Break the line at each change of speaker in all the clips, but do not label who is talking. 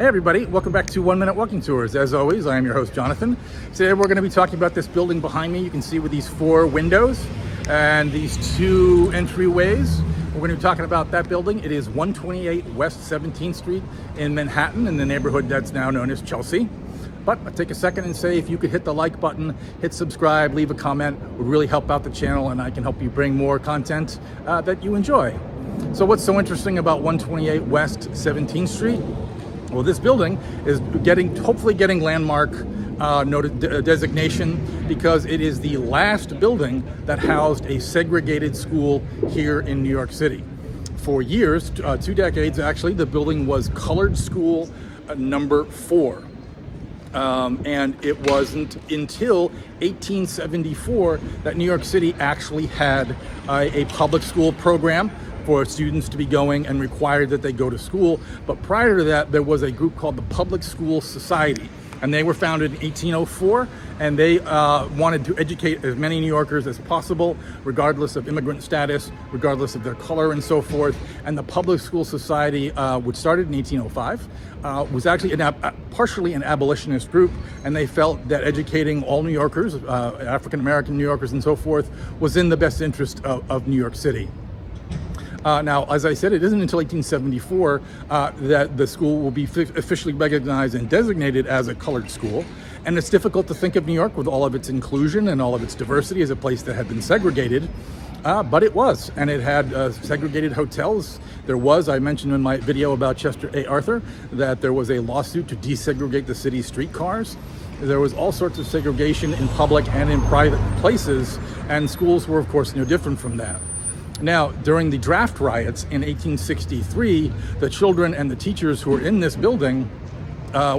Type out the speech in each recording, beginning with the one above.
Hey everybody, welcome back to 1 Minute Walking Tours. As always, I am your host, Jonathan. Today we're going to be talking about this building behind me. You can see with these 4 windows and these 2 entryways. We're going to be talking about that building. It is 128 West 17th Street in Manhattan, in the neighborhood that's now known as Chelsea. But I'll take a second and say if you could hit the like button, hit subscribe, leave a comment, it would really help out the channel and I can help you bring more content that you enjoy. So what's so interesting about 128 West 17th Street? Well, this building is hopefully getting landmark designation because it is the last building that housed a segregated school here in New York City. For years, 2 decades actually, the building was colored school number 4. And it wasn't until 1874 that New York City actually had a public school program for students to be going and required that they go to school. But prior to that, there was a group called the Public School Society, and they were founded in 1804, and they wanted to educate as many New Yorkers as possible, regardless of immigrant status, regardless of their color and so forth. And the Public School Society, which started in 1805, was actually partially an abolitionist group, and they felt that educating all New Yorkers, African-American New Yorkers and so forth, was in the best interest of New York City. Now, as I said, it isn't until 1874 that the school will be officially recognized and designated as a colored school. And it's difficult to think of New York with all of its inclusion and all of its diversity as a place that had been segregated. But it was, and it had segregated hotels. There was, I mentioned in my video about Chester A. Arthur, that there was a lawsuit to desegregate the city's streetcars. There was all sorts of segregation in public and in private places, and schools were, of course, no different from that. Now, during the draft riots in 1863, the children and the teachers who were in this building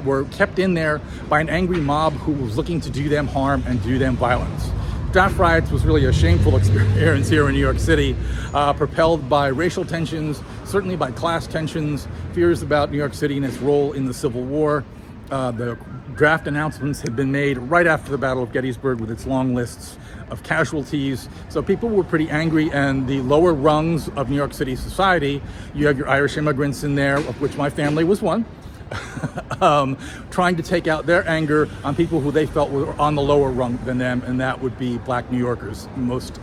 were kept in there by an angry mob who was looking to do them harm and do them violence. Draft riots was really a shameful experience here in New York City, propelled by racial tensions, certainly by class tensions, fears about New York City and its role in the Civil War. The draft announcements had been made right after the Battle of Gettysburg with its long lists of casualties. So people were pretty angry, and the lower rungs of New York City society, you have your Irish immigrants in there, of which my family was one, trying to take out their anger on people who they felt were on the lower rung than them, and that would be black New Yorkers most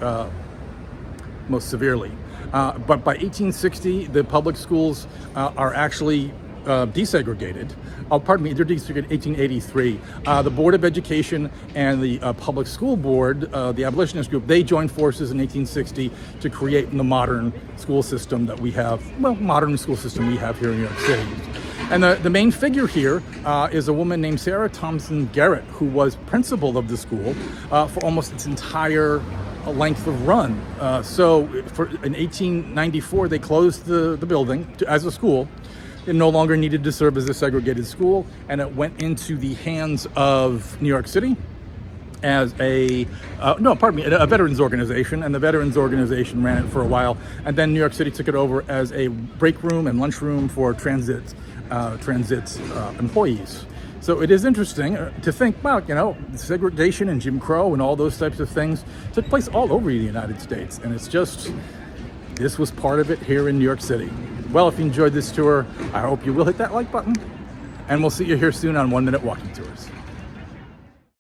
severely. But by 1860, the public schools are actually desegregated. Pardon me, they're desegregated 1883. The Board of Education and the Public School Board, the abolitionist group, they joined forces in 1860 to create the modern school system that we have, modern school system we have here in New York City. And the main figure here is a woman named Sarah Thompson Garrett, who was principal of the school for almost its entire length of run. So in 1894, they closed the building as a school. It no longer needed to serve as a segregated school, and it went into the hands of New York City as a veterans organization, and the veterans organization ran it for a while, and then New York City took it over as a break room and lunch room for transit employees. So it is interesting to think about, segregation and Jim Crow and all those types of things took place all over the United States, and it's just, this was part of it here in New York City. Well, if you enjoyed this tour, I hope you will hit that like button, and we'll see you here soon on 1 Minute Walking Tours.